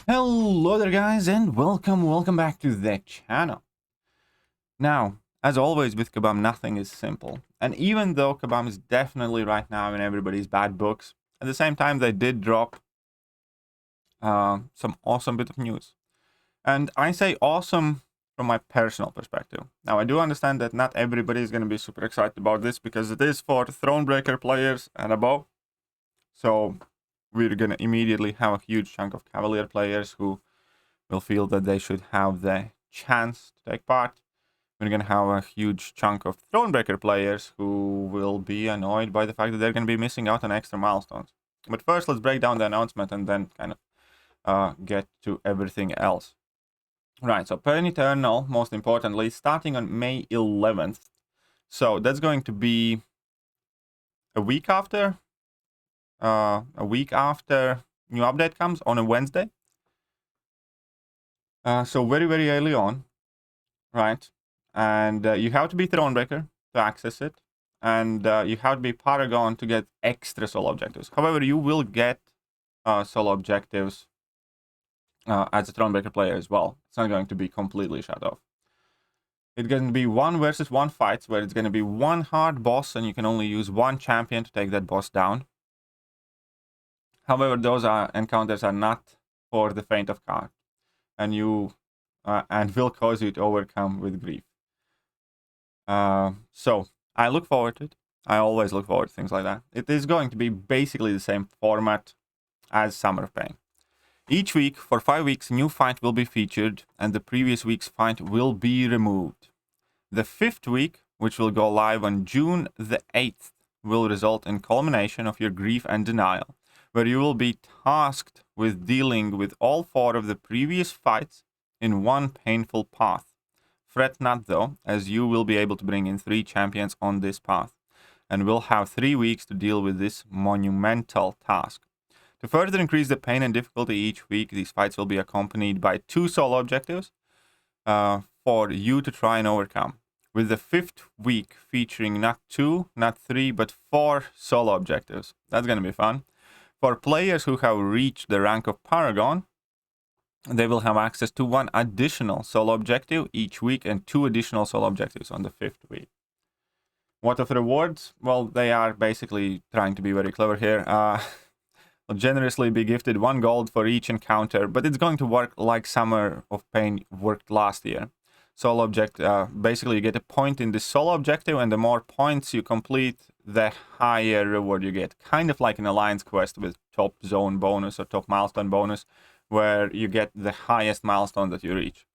Hello there guys and welcome back to the channel. Now, as always with Kabam, nothing is simple. And even though Kabam is definitely right now in everybody's bad books, at the same time they did drop some awesome bit of news. And I say awesome from my personal perspective. Now, I do understand that not everybody is going to be super excited about this because it is for Thronebreaker players and above. So we're going to immediately have a huge chunk of Cavalier players who will feel that they should have the chance to take part. We're going to have a huge chunk of Thronebreaker players who will be annoyed by the fact that they're going to be missing out on extra milestones. But first, let's break down the announcement and then kind of get to everything else. Right, so Pain Eternal, most importantly, starting on May 11th. So that's going to be a week after new update comes on a Wednesday. So very early on, right? And you have to be Thronebreaker to access it, and you have to be Paragon to get extra solo objectives. However, you will get solo objectives as a Thronebreaker player as well. It's not going to be completely shut off. It's going to be 1 versus 1 fights, where it's going to be one hard boss, and you can only use one champion to take that boss down. However, those encounters are not for the faint of heart, and will cause you to overcome with grief. So I look forward to it. I always look forward to things like that. It is going to be basically the same format as Summer of Pain. Each week, for 5 weeks, a new fight will be featured, and the previous week's fight will be removed. The 5th week, which will go live on June the 8th, will result in culmination of your grief and denial, where you will be tasked with dealing with all 4 of the previous fights in one painful path. Fret not though, as you will be able to bring in 3 champions on this path, and will have 3 weeks to deal with this monumental task. To further increase the pain and difficulty each week, these fights will be accompanied by 2 solo objectives for you to try and overcome, with the 5th week featuring not 2, not 3, but 4 solo objectives. That's going to be fun. For players who have reached the rank of Paragon, they will have access to 1 additional solo objective each week and 2 additional solo objectives on the 5th week. What of rewards? Well, they are basically trying to be very clever here. Will generously be gifted 1 gold for each encounter, but it's going to work like Summer of Pain worked last year. Solo object, basically you get a point in the solo objective, and the more points you complete, the higher reward you get. Kind of like an alliance quest with top zone bonus or top milestone bonus, where you get the highest milestone that you reach.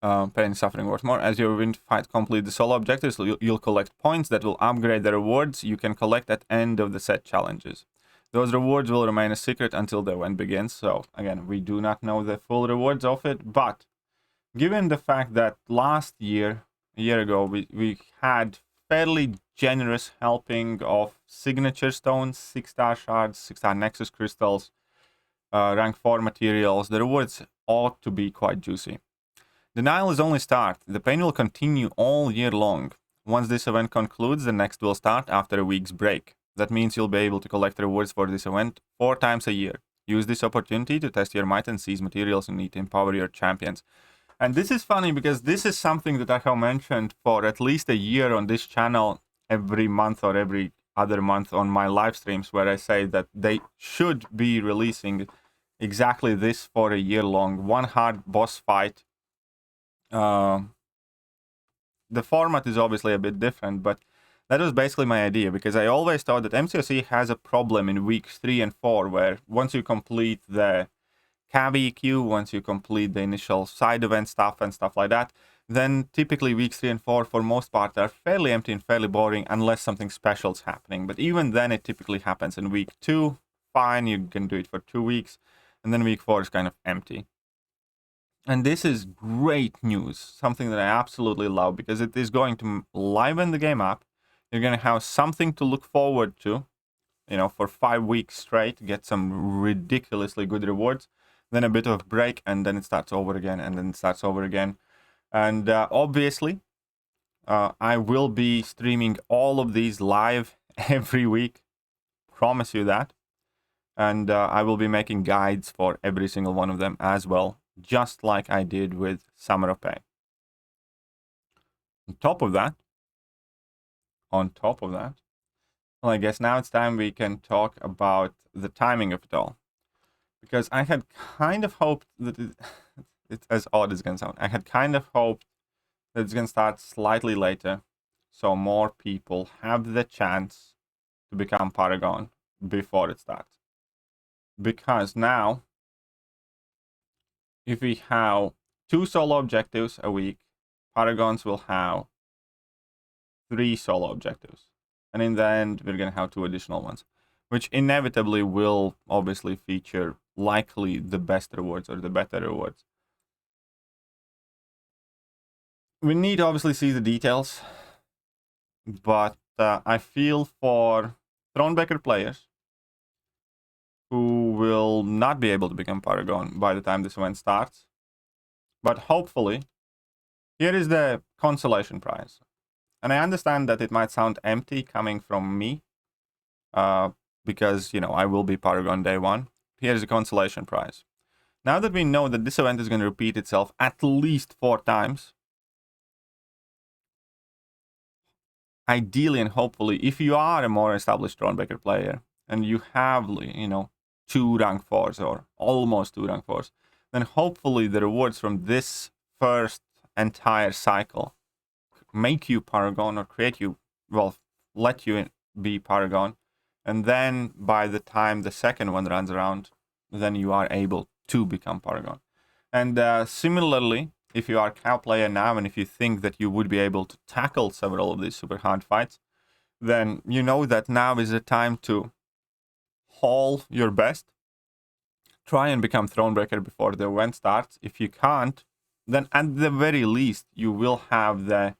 Pain, suffering worth more. As you win fight complete the solo objectives, you'll collect points that will upgrade the rewards you can collect at end of the set challenges. Those rewards will remain a secret until the event begins. So again, we do not know the full rewards of it, but given the fact that last year, a year ago, we had fairly generous helping of signature stones, 6-star shards, 6-star nexus crystals, rank 4 materials, the rewards ought to be quite juicy. Denial is only start. The pain will continue all year long. Once this event concludes, the next will start after a week's break. That means you'll be able to collect rewards for this event 4 times a year. Use this opportunity to test your might and seize materials you need to empower your champions. And this is funny because this is something that I have mentioned for at least a year on this channel every month or every other month on my live streams, where I say that they should be releasing exactly this for a year long. 1 hard boss fight. The format is obviously a bit different, but that was basically my idea, because I always thought that MCOC has a problem in weeks 3 and 4, where once you complete the Cav EQ, once you complete the initial side event stuff and stuff like that, then typically weeks 3 and 4 for most part are fairly empty and fairly boring unless something special is happening. But even then it typically happens in week 2, fine, you can do it for 2 weeks, and then week 4 is kind of empty. And this is great news, something that I absolutely love, because it is going to liven the game up. You're going to have something to look forward to, for 5 weeks straight, get some ridiculously good rewards, then a bit of break, and then it starts over again, and then it starts over again. And obviously, I will be streaming all of these live every week. Promise you that. And I will be making guides for every single one of them as well, just like I did with Summer of Pain. On top of that, well, I guess now it's time we can talk about the timing of it all. Because I had kind of hoped that it's as odd as it can sound. I had kind of hoped that it's going to start slightly later, so more people have the chance to become Paragon before it starts. Because now, if we have 2 solo objectives a week, Paragons will have 3 solo objectives. And in the end, we're going to have 2 additional ones, which inevitably will obviously feature likely the best rewards or the better rewards. We need to obviously see the details, but I feel for Thronebreaker players who will not be able to become Paragon by the time this event starts. But hopefully, here is the consolation prize. And I understand that it might sound empty coming from me, because, I will be Paragon day 1. Here's the consolation prize. Now that we know that this event is going to repeat itself at least 4 times, ideally and hopefully, if you are a more established Thronebreaker player and you have, 2 rank 4s or almost 2 rank 4s, then hopefully the rewards from this first entire cycle make you Paragon or let you be Paragon. And then by the time the second one runs around, then you are able to become Paragon. And similarly, if you are a cow player now and if you think that you would be able to tackle several of these super hard fights, then you know that now is the time to haul your best. Try and become Thronebreaker before the event starts. If you can't, then at the very least, you will have the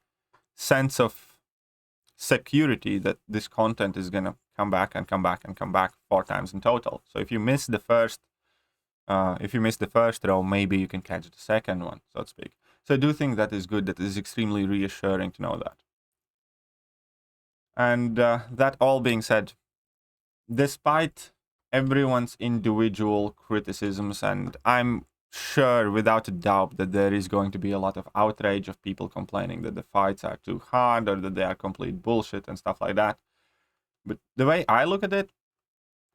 sense of security that this content is going to come back and come back and come back 4 times in total. So if you miss the first row, maybe you can catch the second one, so to speak. So I do think that is good. That is extremely reassuring to know that. And that all being said, despite everyone's individual criticisms, and I'm sure without a doubt that there is going to be a lot of outrage of people complaining that the fights are too hard or that they are complete bullshit and stuff like that. But the way I look at it,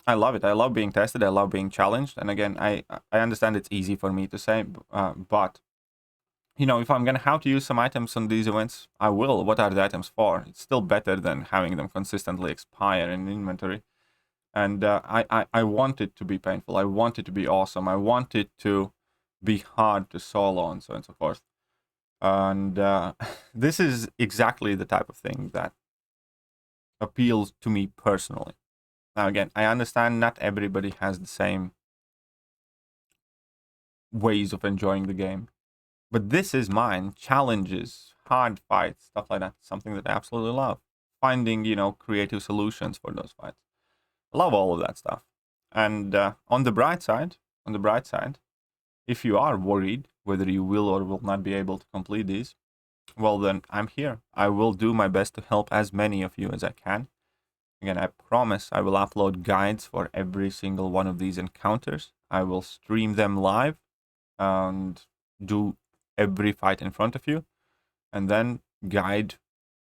I love it. I love being tested. I love being challenged. And again, I understand it's easy for me to say, but if I'm gonna have to use some items on these events, I will. What are the items for? It's still better than having them consistently expire in inventory. And I want it to be painful. I want it to be awesome. I want it to be hard to solo and so on and so forth. And this is exactly the type of thing that appeals to me personally. Now, again, I understand not everybody has the same ways of enjoying the game. But this is mine. Challenges, hard fights, stuff like that. Something that I absolutely love. Finding, creative solutions for those fights. I love all of that stuff. And on the bright side, if you are worried whether you will or will not be able to complete these, well, then I'm here. I will do my best to help as many of you as I can. Again, I promise I will upload guides for every single one of these encounters. I will stream them live and do every fight in front of you, and then guide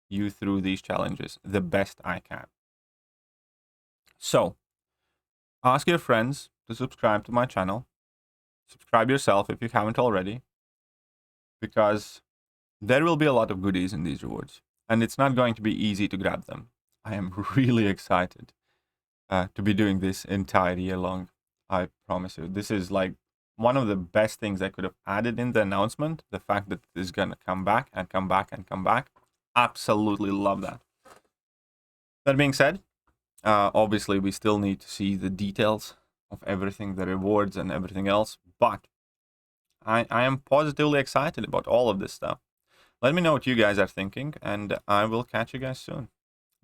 you through these challenges the best I can. So, ask your friends to subscribe to my channel. Subscribe yourself if you haven't already, because there will be a lot of goodies in these rewards, and it's not going to be easy to grab them. I am really excited to be doing this entire year long. I promise you. This is like one of the best things I could have added in the announcement. The fact that it is going to come back and come back and come back. Absolutely love that. That being said, obviously we still need to see the details of everything, the rewards and everything else. But I am positively excited about all of this stuff. Let me know what you guys are thinking, and I will catch you guys soon.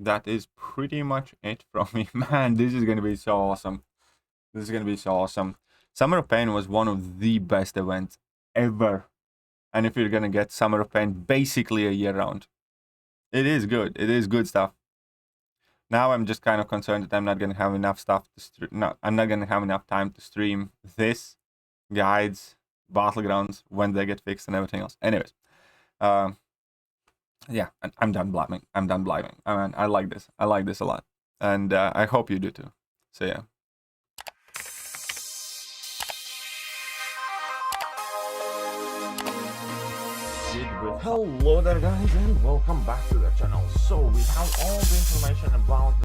That is pretty much it from me. Man, this is going to be so awesome. Summer of Pain was one of the best events ever. And if you're going to get Summer of Pain basically a year round, it is good. It is good stuff. Now I'm just kind of concerned that I'm not gonna have enough stuff to stream. No, I'm not gonna have enough time to stream this, guides, battlegrounds when they get fixed and everything else. Anyways, yeah, I'm done blabbing. I'm done blabbing. I mean, I like this. I like this a lot, and I hope you do too. So yeah. Hello there guys and welcome back to the channel. So we have all the information about